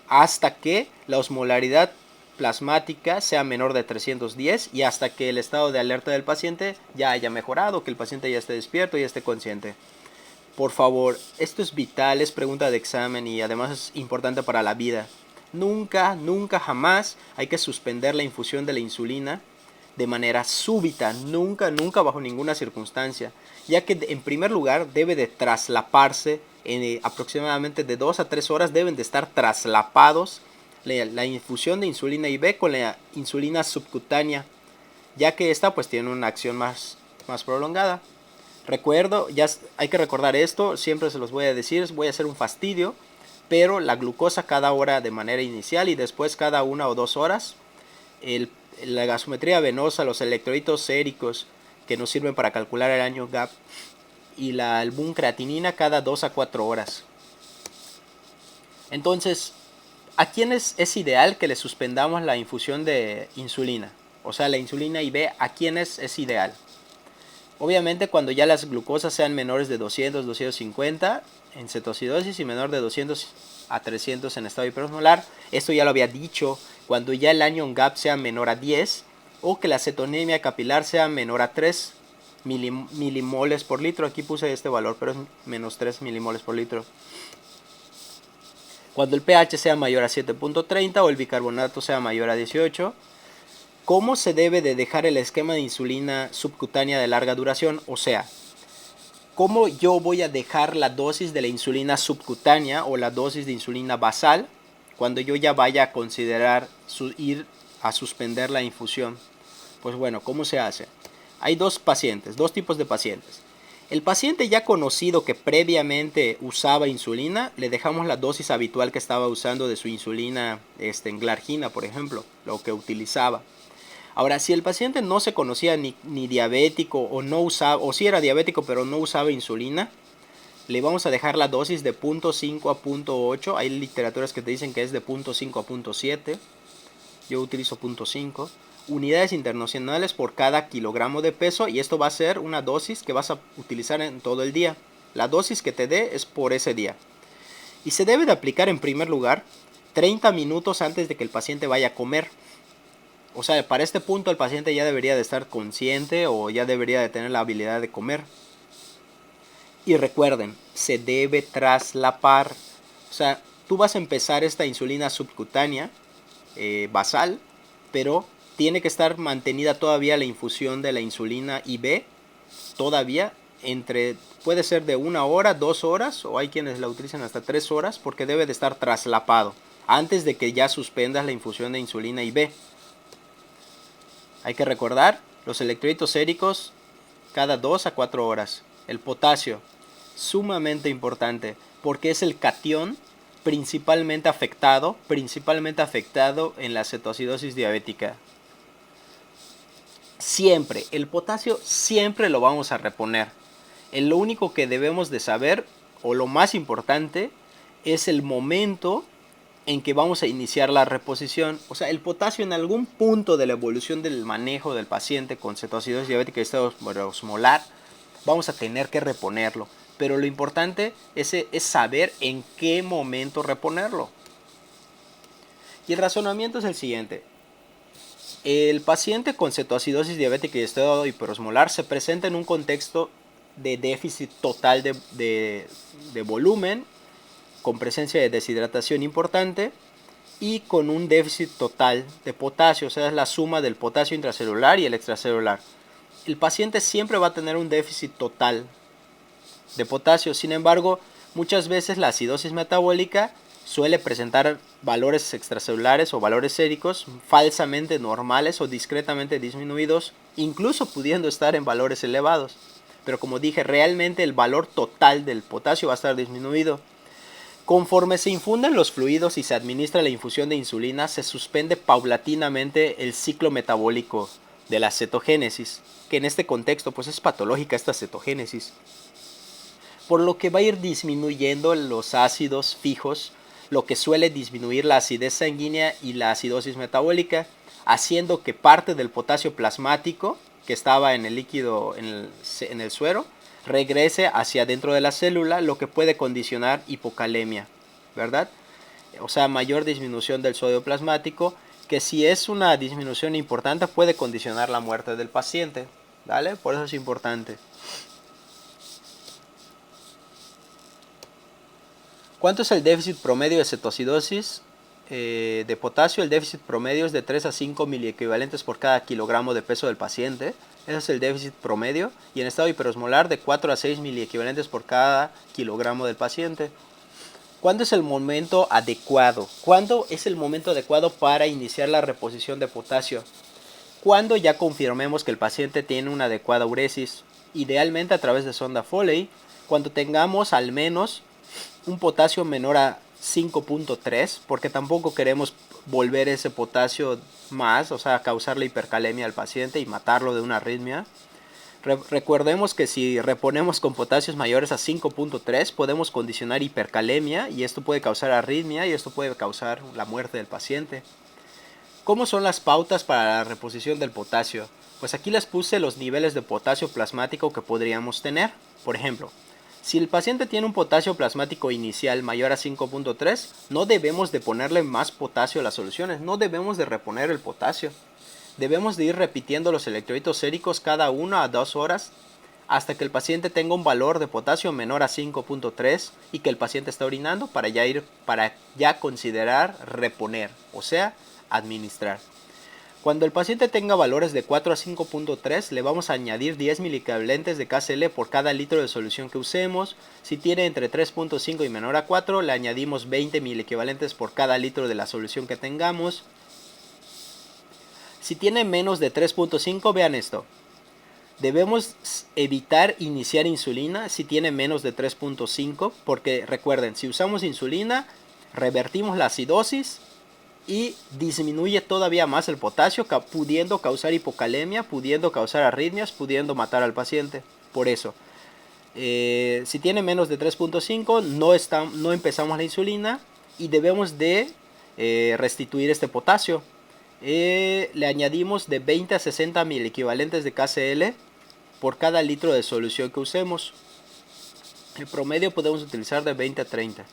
hasta que la osmolaridad plasmática sea menor de 310 y hasta que el estado de alerta del paciente ya haya mejorado, que el paciente ya esté despierto y esté consciente. Por favor, esto es vital, es pregunta de examen y además es importante para la vida. Nunca, jamás hay que suspender la infusión de la insulina de manera súbita, nunca bajo ninguna circunstancia, ya que en primer lugar debe de traslaparse en aproximadamente de 2 a 3 horas, deben de estar traslapados la infusión de insulina IB con la insulina subcutánea, ya que esta pues tiene una acción más prolongada. Ya hay que recordar esto, siempre se los voy a decir, voy a hacer un fastidio, pero la glucosa cada hora de manera inicial y después cada 1 o 2 horas, la gasometría venosa, los electrolitos séricos que nos sirven para calcular el anion gap y la albumcreatinina cada 2 a 4 horas. Entonces, ¿A quiénes es ideal que le suspendamos la infusión de insulina? O sea, la insulina IV, ¿a quiénes es ideal? Obviamente cuando ya las glucosas sean menores de 200, 250 en cetoacidosis y menor de 200 a 300 en estado hiperosmolar. Esto ya lo había dicho, cuando ya el anion gap sea menor a 10 o que la cetonemia capilar sea menor a 3 milimoles por litro. Aquí puse este valor, pero es menos 3 milimoles por litro. Cuando el pH sea mayor a 7.30 o el bicarbonato sea mayor a 18. ¿Cómo se debe de dejar el esquema de insulina subcutánea de larga duración? O sea, ¿cómo yo voy a dejar la dosis de la insulina subcutánea o la dosis de insulina basal cuando yo ya vaya a considerar ir a suspender la infusión? Pues bueno, ¿cómo se hace? Hay dos tipos de pacientes. El paciente ya conocido que previamente usaba insulina, le dejamos la dosis habitual que estaba usando de su insulina en glargina, por ejemplo, lo que utilizaba. Ahora, si el paciente no se conocía ni diabético o no usaba, o si era diabético pero no usaba insulina, le vamos a dejar la dosis de 0.5 a 0.8. Hay literaturas que te dicen que es de 0.5 a 0.7. Yo utilizo 0.5 unidades internacionales por cada kilogramo de peso, y esto va a ser una dosis que vas a utilizar en todo el día. La dosis que te dé es por ese día. Y se debe de aplicar en primer lugar 30 minutos antes de que el paciente vaya a comer. O sea, para este punto el paciente ya debería de estar consciente o ya debería de tener la habilidad de comer. Y recuerden, se debe traslapar. O sea, tú vas a empezar esta insulina subcutánea basal, pero tiene que estar mantenida todavía la infusión de la insulina IV, todavía puede ser de 1 hora, 2 horas, o hay quienes la utilizan hasta 3 horas, porque debe de estar traslapado antes de que ya suspendas la infusión de insulina IV. Hay que recordar los electrolitos séricos cada 2 a 4 horas. El potasio, sumamente importante, porque es el catión principalmente afectado en la cetoacidosis diabética. Siempre, el potasio siempre lo vamos a reponer. Lo único que debemos de saber, o lo más importante, es el momento en que vamos a iniciar la reposición. O sea, el potasio en algún punto de la evolución del manejo del paciente con cetoacidosis diabética y estado osmolar, vamos a tener que reponerlo. Pero lo importante es saber en qué momento reponerlo. Y el razonamiento es el siguiente. El paciente con cetoacidosis diabética y estado hiperosmolar se presenta en un contexto de déficit total de volumen, con presencia de deshidratación importante y con un déficit total de potasio, o sea, es la suma del potasio intracelular y el extracelular. El paciente siempre va a tener un déficit total de potasio. Sin embargo, muchas veces la acidosis metabólica suele presentar valores extracelulares o valores séricos falsamente normales o discretamente disminuidos, incluso pudiendo estar en valores elevados. Pero como dije, realmente el valor total del potasio va a estar disminuido. Conforme se infunden los fluidos y se administra la infusión de insulina, se suspende paulatinamente el ciclo metabólico de la cetogénesis, que en este contexto pues es patológica esta cetogénesis, por lo que va a ir disminuyendo los ácidos fijos, lo que suele disminuir la acidez sanguínea y la acidosis metabólica, haciendo que parte del potasio plasmático que estaba en el líquido, en el suero, regrese hacia dentro de la célula, lo que puede condicionar hipocalemia, ¿verdad? O sea, mayor disminución del sodio plasmático, que si es una disminución importante puede condicionar la muerte del paciente, ¿vale? Por eso es importante. ¿Cuánto es el déficit promedio de cetoacidosis de potasio? El déficit promedio es de 3 a 5 miliequivalentes por cada kilogramo de peso del paciente. Ese es el déficit promedio. Y en estado hiperosmolar de 4 a 6 miliequivalentes por cada kilogramo del paciente. ¿Cuándo es el momento adecuado? ¿Cuándo es el momento adecuado para iniciar la reposición de potasio? Cuando ya confirmemos que el paciente tiene una adecuada uresis, idealmente a través de sonda Foley, cuando tengamos al menos un potasio menor a 5.3, porque tampoco queremos volver ese potasio más, o sea, causarle hipercalemia al paciente y matarlo de una arritmia. Recordemos que si reponemos con potasios mayores a 5.3 podemos condicionar hipercalemia y esto puede causar arritmia y esto puede causar la muerte del paciente. ¿Cómo son las pautas para la reposición del potasio? Pues aquí les puse los niveles de potasio plasmático que podríamos tener. Por ejemplo, si el paciente tiene un potasio plasmático inicial mayor a 5.3, no debemos de ponerle más potasio a las soluciones, no debemos de reponer el potasio. Debemos de ir repitiendo los electrolitos séricos cada 1 a 2 horas hasta que el paciente tenga un valor de potasio menor a 5.3 y que el paciente está orinando para ya considerar reponer, o sea, administrar. Cuando el paciente tenga valores de 4 a 5.3, le vamos a añadir 10 miliequivalentes de KCl por cada litro de solución que usemos. Si tiene entre 3.5 y menor a 4, le añadimos 20 miliequivalentes por cada litro de la solución que tengamos. Si tiene menos de 3.5, vean esto. Debemos evitar iniciar insulina si tiene menos de 3.5, porque recuerden, si usamos insulina, revertimos la acidosis y disminuye todavía más el potasio, pudiendo causar hipocalemia, pudiendo causar arritmias, pudiendo matar al paciente. Por eso, si tiene menos de 3.5, no empezamos la insulina y debemos de restituir este potasio. Le añadimos de 20 a 60 mil equivalentes de KCl por cada litro de solución que usemos. El promedio podemos utilizar de 20 a 30.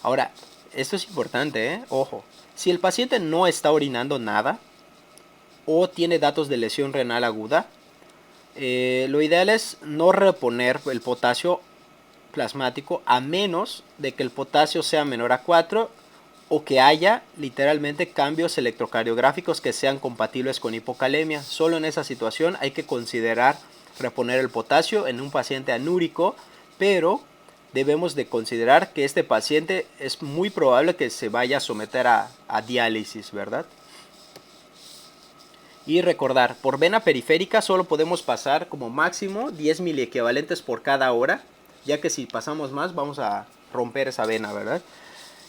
Ahora, esto es importante, ojo. Si el paciente no está orinando nada o tiene datos de lesión renal aguda, lo ideal es no reponer el potasio plasmático a menos de que el potasio sea menor a 4 o que haya literalmente cambios electrocardiográficos que sean compatibles con hipocalemia. Solo en esa situación hay que considerar reponer el potasio en un paciente anúrico, pero debemos de considerar que este paciente es muy probable que se vaya a someter a diálisis, ¿verdad? Y recordar, por vena periférica solo podemos pasar como máximo 10 miliequivalentes por cada hora, ya que si pasamos más vamos a romper esa vena, ¿verdad?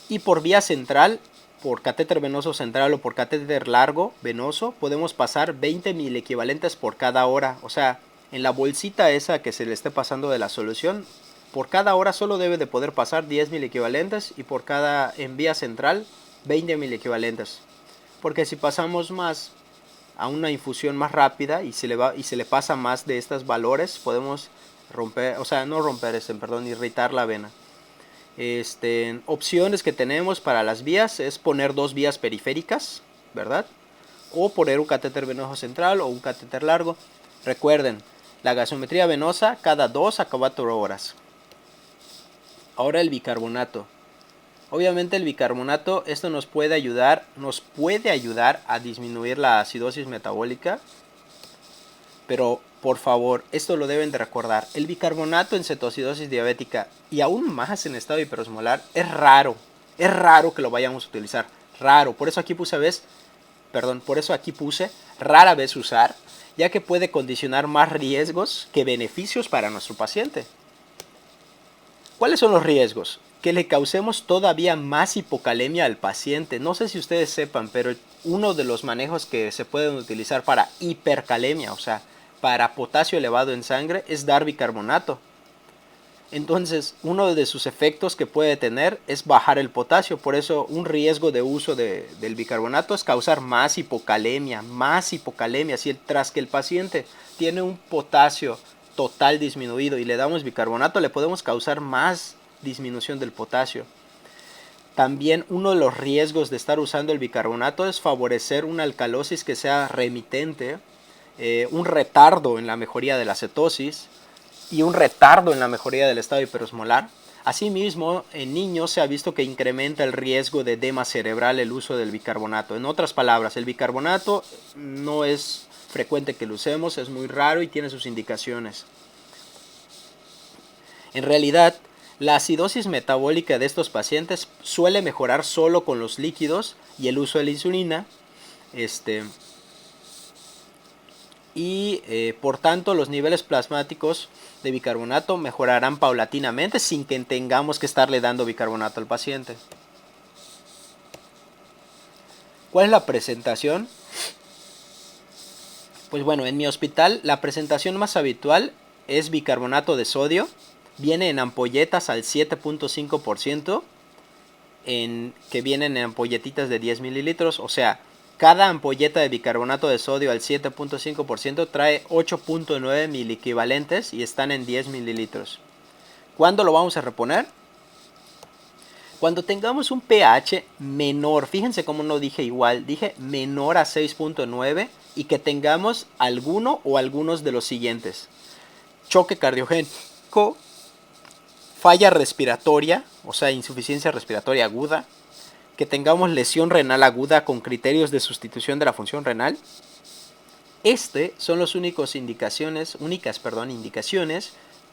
Y por vía central, por catéter venoso central o por catéter largo venoso, podemos pasar 20 miliequivalentes por cada hora. O sea, en la bolsita esa que se le esté pasando de la solución, por cada hora solo debe de poder pasar 10 miliequivalentes y en vía central 20 miliequivalentes. Porque si pasamos más a una infusión más rápida y se le pasa más de estos valores, podemos irritar la vena. Opciones que tenemos para las vías es poner 2 vías periféricas, ¿verdad? O poner un catéter venoso central o un catéter largo. Recuerden, la gasometría venosa cada 2 a 4 horas. Ahora el bicarbonato. Obviamente el bicarbonato, esto nos puede ayudar a disminuir la acidosis metabólica, pero por favor, esto lo deben de recordar. El bicarbonato en cetoacidosis diabética y aún más en estado hiperosmolar es raro. Es raro que lo vayamos a utilizar. Raro. Por eso aquí puse rara vez usar, ya que puede condicionar más riesgos que beneficios para nuestro paciente. ¿Cuáles son los riesgos? Que le causemos todavía más hipocalemia al paciente. No sé si ustedes sepan, pero uno de los manejos que se pueden utilizar para hipercalemia, o sea, para potasio elevado en sangre, es dar bicarbonato. Entonces, uno de sus efectos que puede tener es bajar el potasio. Por eso, un riesgo de uso del bicarbonato es causar más hipocalemia. Tras que el paciente tiene un potasio total disminuido y le damos bicarbonato, le podemos causar más disminución del potasio. También uno de los riesgos de estar usando el bicarbonato es favorecer una alcalosis que sea remitente, un retardo en la mejoría de la cetosis y un retardo en la mejoría del estado hiperosmolar. Asimismo, en niños se ha visto que incrementa el riesgo de edema cerebral el uso del bicarbonato. En otras palabras, el bicarbonato no es frecuente que lo usemos, es muy raro y tiene sus indicaciones. En realidad, la acidosis metabólica de estos pacientes suele mejorar solo con los líquidos y el uso de la insulina. Por tanto los niveles plasmáticos de bicarbonato mejorarán paulatinamente sin que tengamos que estarle dando bicarbonato al paciente. ¿Cuál es la presentación? Pues bueno, en mi hospital la presentación más habitual es bicarbonato de sodio. Viene en ampolletas al 7.5%, que vienen en ampolletitas de 10 mililitros. O sea, cada ampolleta de bicarbonato de sodio al 7.5% trae 8.9 miliequivalentes y están en 10 mililitros. ¿Cuándo lo vamos a reponer? Cuando tengamos un pH menor, fíjense cómo no dije igual, dije menor a 6.9 y que tengamos alguno o algunos de los siguientes: choque cardiogénico, falla respiratoria, o sea, insuficiencia respiratoria aguda, que tengamos lesión renal aguda con criterios de sustitución de la función renal. Son las únicas indicaciones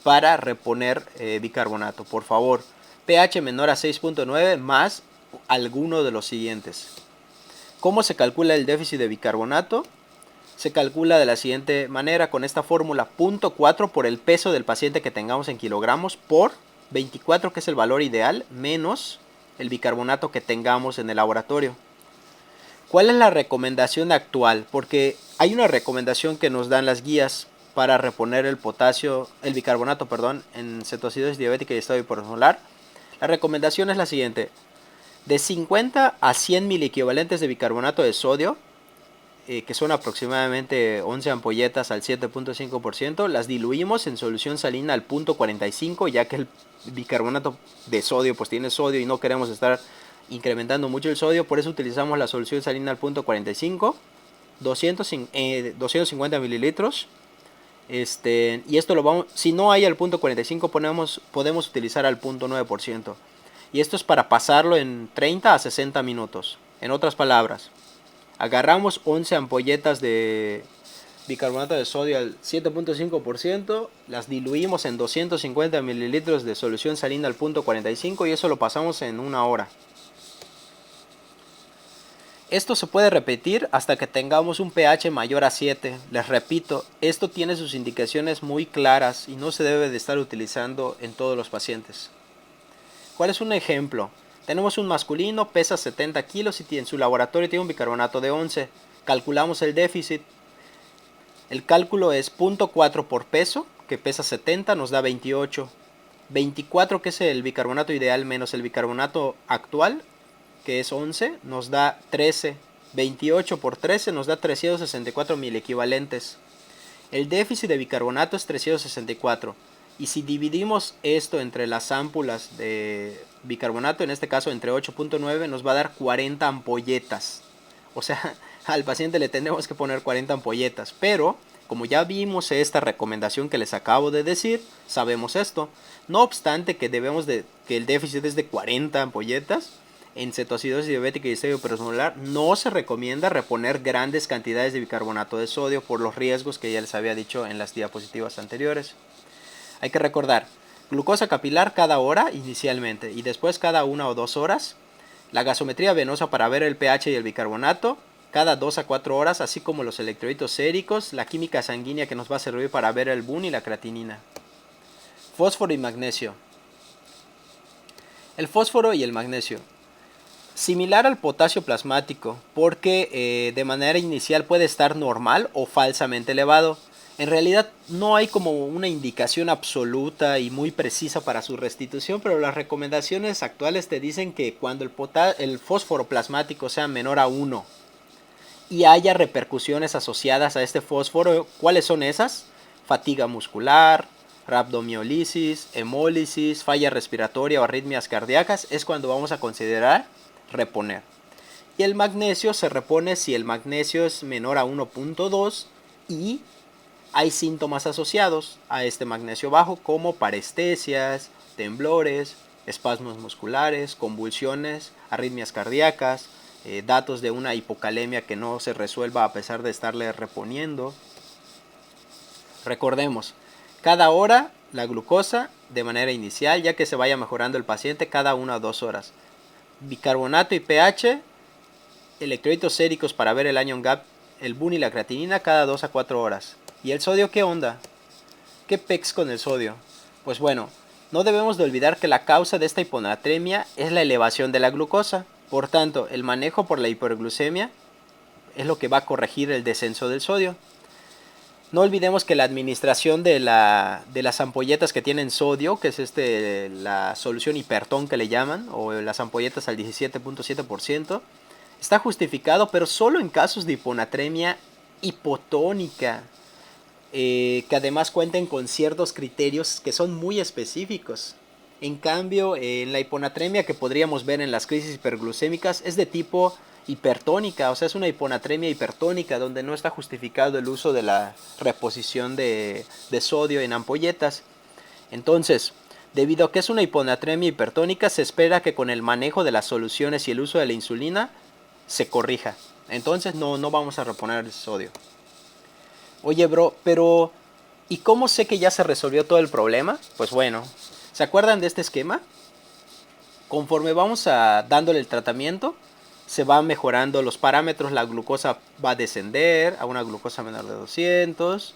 para reponer bicarbonato. Por favor, pH menor a 6.9 más alguno de los siguientes. ¿Cómo se calcula el déficit de bicarbonato? Se calcula de la siguiente manera, con esta fórmula: 0.4 por el peso del paciente que tengamos en kilogramos por 24, que es el valor ideal, menos el bicarbonato que tengamos en el laboratorio. ¿Cuál es la recomendación actual? Porque hay una recomendación que nos dan las guías para reponer el bicarbonato, en cetoacidosis diabética y estado hiperosmolar. La recomendación es la siguiente: de 50 a 100 miliequivalentes de bicarbonato de sodio, que son aproximadamente 11 ampolletas al 7.5%, las diluimos en solución salina al 0.45, ya que el bicarbonato de sodio pues tiene sodio y no queremos estar incrementando mucho el sodio. Por eso utilizamos la solución salina al 0.45, 250 mililitros. Y esto si no hay al 0.45, podemos utilizar al 0.9%. Y esto es para pasarlo en 30 a 60 minutos. En otras palabras, agarramos 11 ampolletas de bicarbonato de sodio al 7.5%, las diluimos en 250 mililitros de solución salina al 0.45 y eso lo pasamos en 1 hora. Esto se puede repetir hasta que tengamos un pH mayor a 7. Les repito, esto tiene sus indicaciones muy claras y no se debe de estar utilizando en todos los pacientes. ¿Cuál es un ejemplo? Tenemos un masculino, pesa 70 kilos y en su laboratorio tiene un bicarbonato de 11. Calculamos el déficit. El cálculo es 0.4 por peso, que pesa 70, nos da 28. 24, que es el bicarbonato ideal, menos el bicarbonato actual, que es 11, nos da 13. 28 por 13 nos da 364 miliequivalentes. El déficit de bicarbonato es 364. Y si dividimos esto entre las ámpulas de bicarbonato, en este caso entre 8.9, nos va a dar 40 ampolletas. O sea, al paciente le tendremos que poner 40 ampolletas. Pero, como ya vimos esta recomendación que les acabo de decir, sabemos esto. No obstante que que el déficit es de 40 ampolletas, en cetoacidosis diabética y estado hiperosmolar no se recomienda reponer grandes cantidades de bicarbonato de sodio por los riesgos que ya les había dicho en las diapositivas anteriores. Hay que recordar: glucosa capilar cada hora inicialmente y después cada 1 o 2 horas. La gasometría venosa para ver el pH y el bicarbonato cada 2 a 4 horas, así como los electrolitos séricos, la química sanguínea que nos va a servir para ver el BUN y la creatinina. Fósforo y magnesio. El fósforo y el magnesio, similar al potasio plasmático, porque de manera inicial puede estar normal o falsamente elevado. En realidad no hay como una indicación absoluta y muy precisa para su restitución, pero las recomendaciones actuales te dicen que cuando el fósforo plasmático sea menor a 1 y haya repercusiones asociadas a este fósforo, ¿cuáles son esas? Fatiga muscular, rhabdomiolisis, hemólisis, falla respiratoria o arritmias cardíacas, es cuando vamos a considerar reponer. Y el magnesio se repone si el magnesio es menor a 1.2 y hay síntomas asociados a este magnesio bajo, como parestesias, temblores, espasmos musculares, convulsiones, arritmias cardíacas, datos de una hipocalemia que no se resuelva a pesar de estarle reponiendo. Recordemos, cada hora la glucosa de manera inicial, ya que se vaya mejorando el paciente cada 1 a 2 horas. Bicarbonato y pH, electrolitos séricos para ver el anion gap, el BUN y la creatinina cada 2 a 4 horas. ¿Y el sodio qué onda? ¿Qué pex con el sodio? Pues bueno, no debemos de olvidar que la causa de esta hiponatremia es la elevación de la glucosa. Por tanto, el manejo por la hiperglucemia es lo que va a corregir el descenso del sodio. No olvidemos que la administración de las ampolletas que tienen sodio, que es la solución hipertón que le llaman, o las ampolletas al 17.7%, está justificado, pero solo en casos de hiponatremia hipotónica, que además cuenten con ciertos criterios que son muy específicos. En cambio, en la hiponatremia que podríamos ver en las crisis hiperglucémicas es de tipo hipertónica, o sea, es una hiponatremia hipertónica donde no está justificado el uso de la reposición de sodio en ampolletas. Entonces, debido a que es una hiponatremia hipertónica, se espera que con el manejo de las soluciones y el uso de la insulina se corrija. Entonces no vamos a reponer el sodio. Oye, bro, pero ¿y cómo sé que ya se resolvió todo el problema? Pues bueno, ¿se acuerdan de este esquema? Conforme vamos dándole el tratamiento, se van mejorando los parámetros, la glucosa va a descender a una glucosa menor de 200,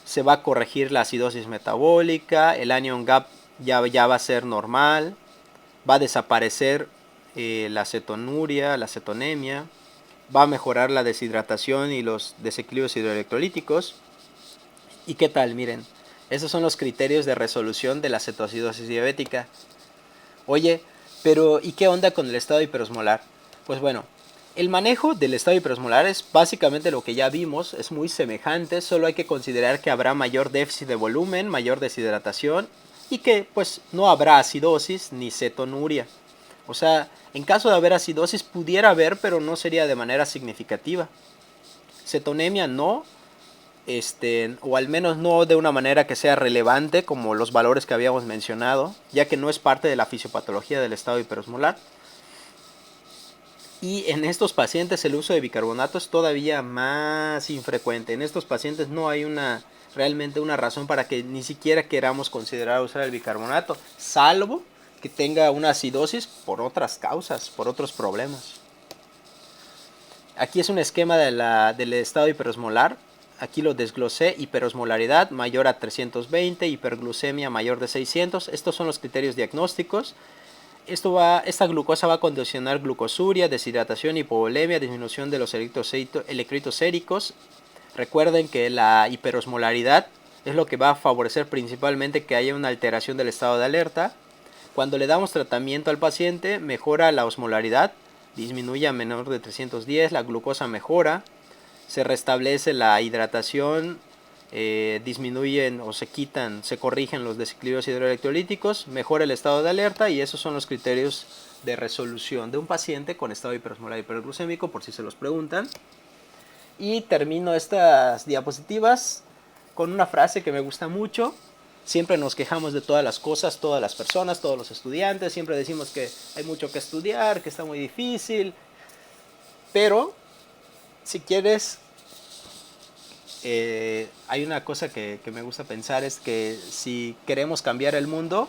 se va a corregir la acidosis metabólica, el anion gap ya va a ser normal, va a desaparecer la cetonuria, la cetonemia, va a mejorar la deshidratación y los desequilibrios hidroelectrolíticos. ¿Y qué tal? Miren, esos son los criterios de resolución de la cetoacidosis diabética. Oye, pero ¿y qué onda con el estado hiperosmolar? Pues bueno, el manejo del estado hiperosmolar es básicamente lo que ya vimos, es muy semejante, solo hay que considerar que habrá mayor déficit de volumen, mayor deshidratación y que pues no habrá acidosis ni cetonuria. O sea, en caso de haber acidosis pudiera haber, pero no sería de manera significativa. Cetonemia no, o al menos no de una manera que sea relevante como los valores que habíamos mencionado, ya que no es parte de la fisiopatología del estado hiperosmolar. Y en estos pacientes el uso de bicarbonato es todavía más infrecuente. En estos pacientes no hay realmente una razón para que ni siquiera queramos considerar usar el bicarbonato, salvo que tenga una acidosis por otras causas, por otros problemas. Aquí es un esquema del estado hiperosmolar. Aquí lo desglosé: hiperosmolaridad mayor a 320, hiperglucemia mayor de 600. Estos son los criterios diagnósticos. Esta glucosa va a condicionar glucosuria, deshidratación, hipovolemia, disminución de los electrolitos séricos. Recuerden que la hiperosmolaridad es lo que va a favorecer principalmente que haya una alteración del estado de alerta. Cuando le damos tratamiento al paciente, mejora la osmolaridad, disminuye a menor de 310, la glucosa mejora, se restablece la hidratación, disminuyen o se corrigen los desequilibrios hidroelectrolíticos, mejora el estado de alerta, y esos son los criterios de resolución de un paciente con estado hiperosmolar hiperglucémico, por si se los preguntan. Y termino estas diapositivas con una frase que me gusta mucho. Siempre nos quejamos de todas las cosas, todas las personas, todos los estudiantes, siempre decimos que hay mucho que estudiar, que está muy difícil, pero si quieres, hay una cosa que me gusta pensar, es que si queremos cambiar el mundo,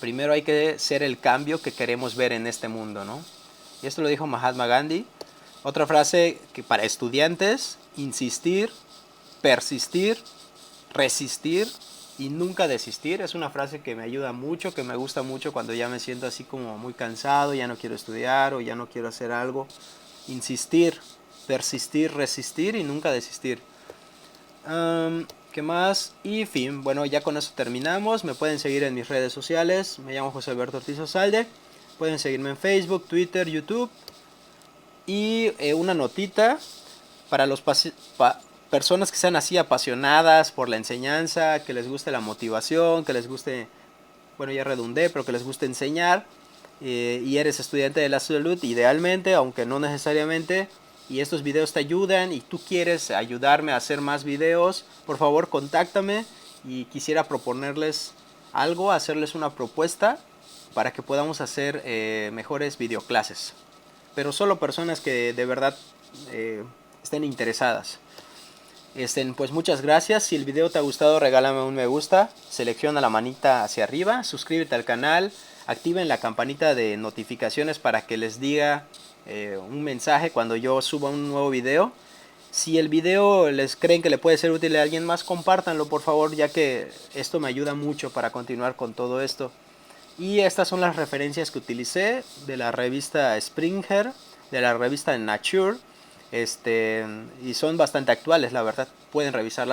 primero hay que ser el cambio que queremos ver en este mundo, ¿no? Y esto lo dijo Mahatma Gandhi. Otra frase que para estudiantes: insistir, persistir, resistir y nunca desistir. Es una frase que me ayuda mucho, que me gusta mucho cuando ya me siento así como muy cansado, ya no quiero estudiar o ya no quiero hacer algo. Insistir, persistir, resistir y nunca desistir. ¿Qué más? Y fin, bueno, ya con eso terminamos. Me pueden seguir en mis redes sociales. Me llamo José Alberto Ortiz Osalde. Pueden seguirme en Facebook, Twitter, YouTube. Y una notita para los personas que sean así apasionadas por la enseñanza, que les guste la motivación, que les guste, bueno, ya redundé, pero que les guste enseñar, y eres estudiante de la salud, idealmente, aunque no necesariamente, y estos videos te ayudan y tú quieres ayudarme a hacer más videos, por favor contáctame, y quisiera proponerles algo, hacerles una propuesta para que podamos hacer mejores videoclases, pero solo personas que de verdad estén interesadas. Pues muchas gracias. Si el video te ha gustado, regálame un me gusta, selecciona la manita hacia arriba, suscríbete al canal, activen la campanita de notificaciones para que les diga un mensaje cuando yo suba un nuevo video. Si el video les creen que le puede ser útil a alguien más, compártanlo por favor, ya que esto me ayuda mucho para continuar con todo esto. Y estas son las referencias que utilicé de la revista Springer, de la revista Nature. Y son bastante actuales, la verdad. Pueden revisarlas